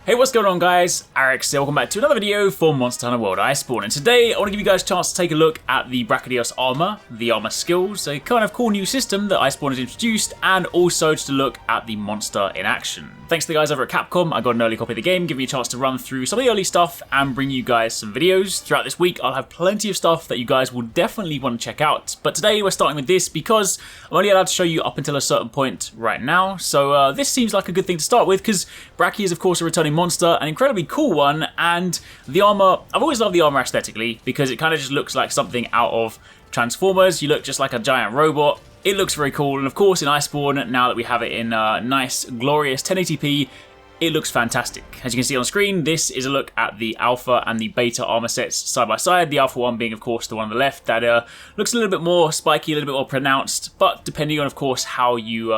Hey, what's going on guys? Arekkz here, welcome back to another video for Monster Hunter World Iceborne, and today I want to give you guys a chance to take a look at the Brachydios armor, the armor skills, a kind of cool new system that Iceborne has introduced, and also just a look at the monster in action. Thanks to the guys over at Capcom, I got an early copy of the game, giving me a chance to run through some of the early stuff and bring you guys some videos. Throughout this week, I'll have plenty of stuff that you guys will definitely want to check out, but today we're starting with this because I'm only allowed to show you up until a certain point right now, so this seems like a good thing to start with because Brachy is of course a returning monster, an incredibly cool one, and the armor, I've always loved the armor aesthetically because it kind of just looks like something out of Transformers. You look just like a giant robot. It looks very cool, and of course in Iceborne, now that we have it in nice, glorious 1080p, it looks fantastic. As you can see on screen, this is a look at the alpha and the beta armor sets side by side. The alpha one being, of course, the one on the left that looks a little bit more spiky, a little bit more pronounced, but depending on, of course, how you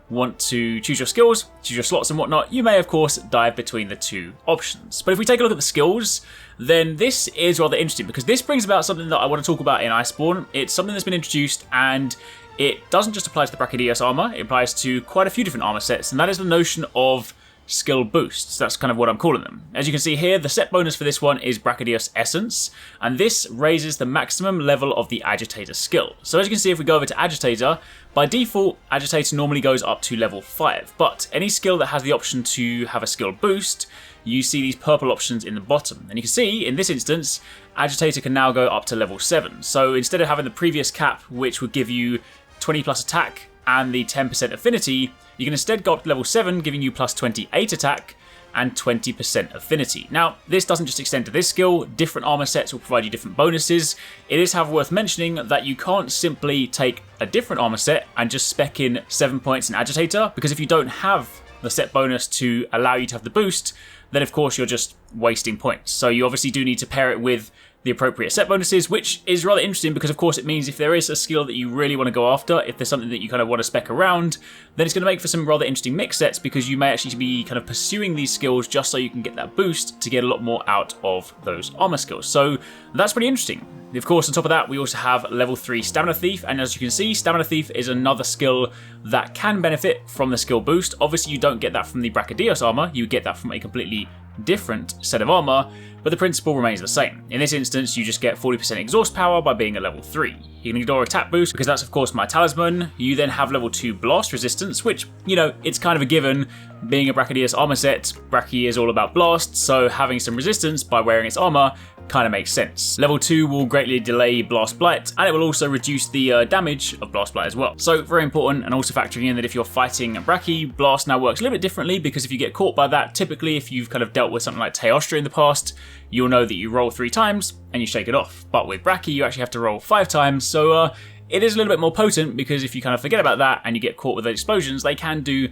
want to choose your skills, choose your slots and whatnot, you may of course dive between the two options. But if we take a look at the skills, then this is rather interesting because this brings about something that I want to talk about in Iceborne. It's something that's been introduced, and it doesn't just apply to the Brachydios armor, it applies to quite a few different armor sets, and that is the notion of skill boosts. That's kind of what I'm calling them. As you can see here, the set bonus for this one is Brachydios Essence, and this raises the maximum level of the Agitator skill. So as you can see, if we go over to Agitator, by default, Agitator normally goes up to level 5, but any skill that has the option to have a skill boost, you see these purple options in the bottom. And you can see, in this instance, Agitator can now go up to level 7. So instead of having the previous cap, which would give you 20 plus attack and the 10% affinity, you can instead go up to level 7, giving you plus 28 attack and 20% affinity. Now, this doesn't just extend to this skill, different armor sets will provide you different bonuses. It is, however, worth mentioning that you can't simply take a different armor set and just spec in 7 points in Agitator, because if you don't have the set bonus to allow you to have the boost, then of course you're just wasting points. So you obviously do need to pair it with the appropriate set bonuses, which is rather interesting because of course it means if there is a skill that you really want to go after, if there's something that you kind of want to spec around, then it's going to make for some rather interesting mix sets because you may actually be kind of pursuing these skills just so you can get that boost to get a lot more out of those armor skills. So that's pretty interesting. Of course, on top of that, we also have level 3 Stamina Thief, and as you can see, Stamina Thief is another skill that can benefit from the skill boost. Obviously, you don't get that from the Brachydios armor, you get that from a completely different set of armor, but the principle remains the same. In this instance, you just get 40% exhaust power by being a level 3. You can ignore attack boost because that's of course my talisman. You then have level 2 blast resistance, which, you know, it's kind of a given. Being a Brachydios armor set, Brachy is all about blast, so having some resistance by wearing its armor kind of makes sense. Level 2 will greatly delay Blast Blight, and it will also reduce the damage of Blast Blight as well. So very important, and also factoring in that if you're fighting Brachy, Blast now works a little bit differently because if you get caught by that, typically if you've kind of dealt with something like Teostra in the past, you'll know that you roll 3 times and you shake it off. But with Brachy, you actually have to roll 5 times, so it is a little bit more potent because if you kind of forget about that and you get caught with those explosions, they can do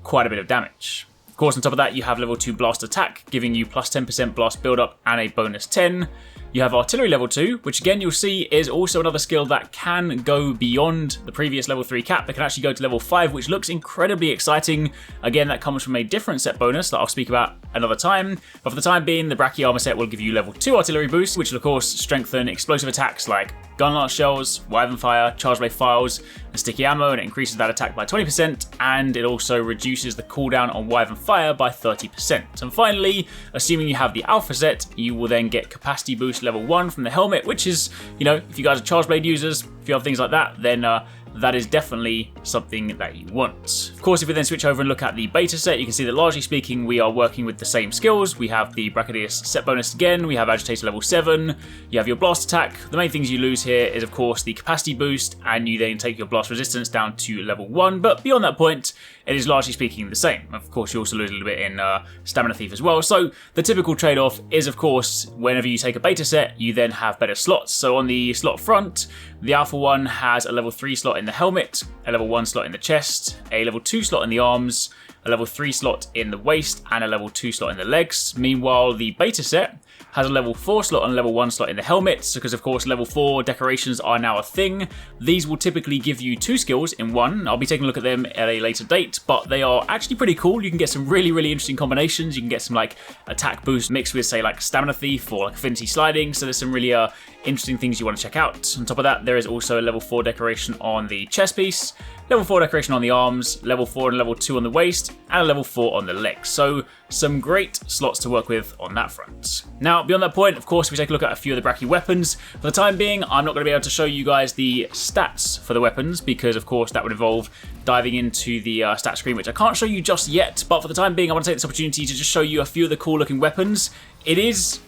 quite a bit of damage. Of course, on top of that, you have level 2 blast attack, giving you plus 10% blast buildup and a bonus 10. You have artillery level 2, which again you'll see is also another skill that can go beyond the previous level 3 cap. It can actually go to level 5, which looks incredibly exciting. Again, that comes from a different set bonus that I'll speak about another time. But for the time being, the Brachy armor set will give you level 2 artillery boost, which will of course strengthen explosive attacks like gun lance shells, wyvern fire, charge blade files, and sticky ammo, and it increases that attack by 20%, and it also reduces the cooldown on wyvern fire by 30%. And finally, assuming you have the alpha set, you will then get capacity boost level 1 from the helmet, which is, you know, if you guys are charge blade users, if you have things like that, then that is definitely something that you want. Of course, if we then switch over and look at the beta set, you can see that largely speaking, we are working with the same skills. We have the Brachydios set bonus again, we have Agitator level 7, you have your blast attack. The main things you lose here is of course the capacity boost, and you then take your blast resistance down to level 1, but beyond that point, it is largely speaking the same. Of course, you also lose a little bit in Stamina Thief as well. So the typical trade-off is, of course, whenever you take a beta set, you then have better slots. So on the slot front, the alpha one has a level 3 slot in the helmet, a level 1 slot in the chest, a level 2 slot in the arms, a level 3 slot in the waist, and a level 2 slot in the legs. Meanwhile, the beta set has a level 4 slot and a level 1 slot in the helmets, because of course level 4 decorations are now a thing. These will typically give you 2 skills in one. I'll be taking a look at them at a later date, but they are actually pretty cool. You can get some really, really interesting combinations. You can get some like attack boost mixed with say like stamina thief or like affinity sliding, so there's some really interesting things you want to check out. On top of that, there is also a level 4 decoration on the chest piece, level 4 decoration on the arms, level 4 and level 2 on the waist, and a level 4 on the legs. So some great slots to work with on that front. Now, beyond that point, of course, if we take a look at a few of the Brachy weapons, for the time being, I'm not going to be able to show you guys the stats for the weapons, because of course that would involve diving into the stat screen, which I can't show you just yet, but for the time being, I want to take this opportunity to just show you a few of the cool looking weapons. It is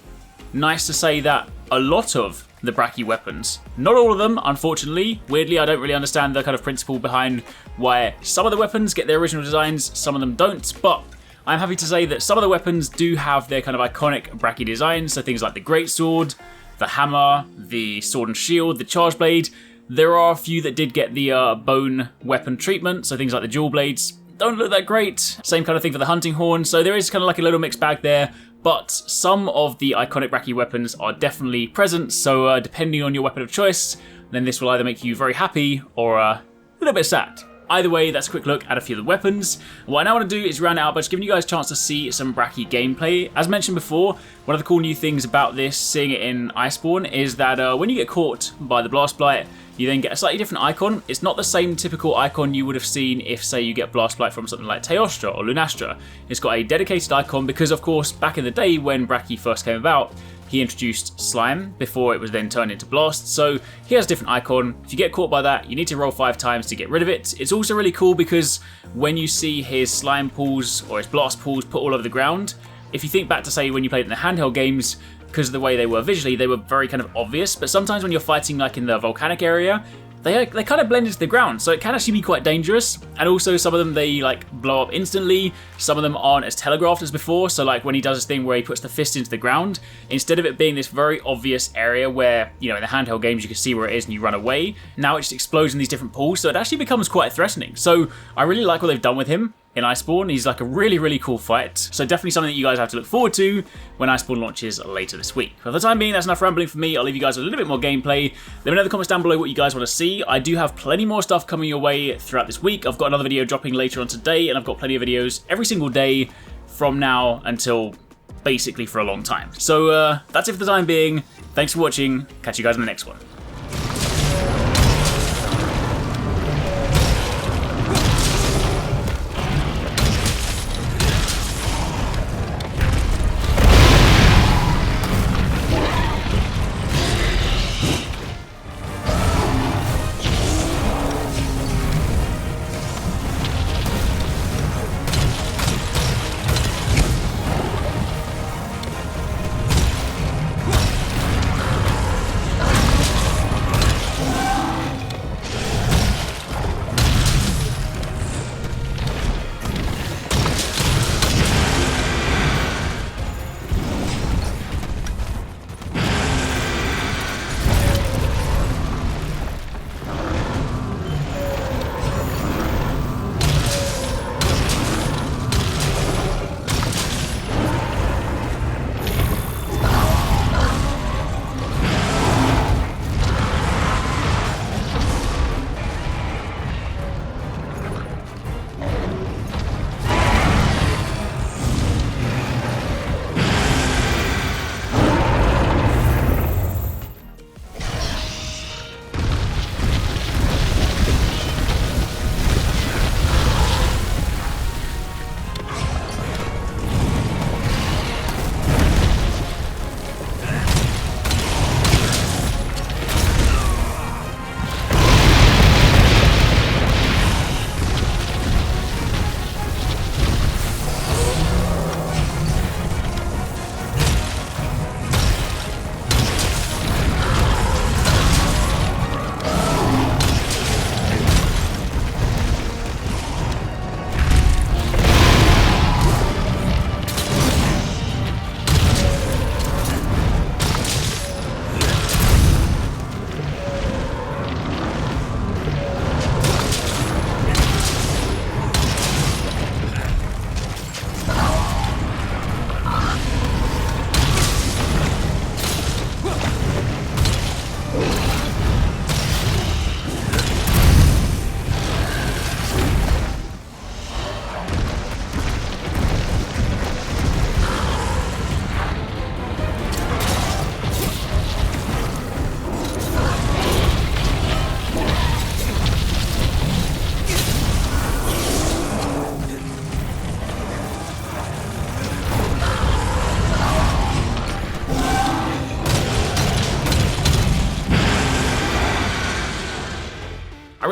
nice to say that a lot of the Brachy weapons, not all of them, unfortunately. Weirdly, I don't really understand the kind of principle behind why some of the weapons get their original designs, some of them don't, but I'm happy to say that some of the weapons do have their kind of iconic Brachy designs, so things like the greatsword, the hammer, the sword and shield, the charge blade. There are a few that did get the bone weapon treatment, so things like the dual blades don't look that great. Same kind of thing for the hunting horn, so there is kind of like a little mixed bag there. But some of the iconic Brachy weapons are definitely present, so depending on your weapon of choice, then this will either make you very happy or a little bit sad. Either way, that's a quick look at a few of the weapons. What I now want to do is round it out by just giving you guys a chance to see some Brachy gameplay. As mentioned before, one of the cool new things about this, seeing it in Iceborne, is that when you get caught by the Blast Blight, you then get a slightly different icon. It's not the same typical icon you would have seen if, say, you get Blast Blight from something like Teostra or Lunastra. It's got a dedicated icon because, of course, back in the day when Brachy first came about, he introduced slime before it was then turned into blast, so he has a different icon. If you get caught by that, you need to roll 5 times to get rid of it. It's also really cool because when you see his slime pools or his blast pools put all over the ground, if you think back to, say, when you played in the handheld games, because of the way they were visually, they were very kind of obvious, but sometimes when you're fighting like in the volcanic area, they kind of blend into the ground, so it can actually be quite dangerous. And also some of them, they like blow up instantly. Some of them aren't as telegraphed as before, so like when he does this thing where he puts the fist into the ground, instead of it being this very obvious area where, you know, in the handheld games you can see where it is and you run away, now it just explodes in these different pools, so it actually becomes quite threatening. So I really like what they've done with him in Iceborne. He's like a really, really cool fight. So definitely something that you guys have to look forward to when Iceborne launches later this week. For the time being, that's enough rambling for me. I'll leave you guys with a little bit more gameplay. Let me know in the comments down below what you guys want to see. I do have plenty more stuff coming your way throughout this week. I've got another video dropping later on today, and I've got plenty of videos every single day from now until basically for a long time. So that's it for the time being. Thanks for watching. Catch you guys in the next one.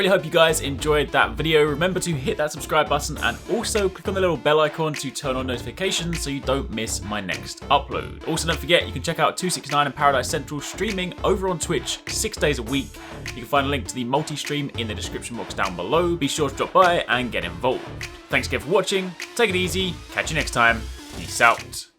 really hope you guys enjoyed that video. Remember to hit that subscribe button and also click on the little bell icon to turn on notifications so you don't miss my next upload. Also, don't forget, you can check out 269 and Paradise Central streaming over on Twitch 6 days a week. You can find a link to the multi-stream in the description box down below. Be sure to drop by and get involved. Thanks again for watching. Take it easy. Catch you next time. Peace out.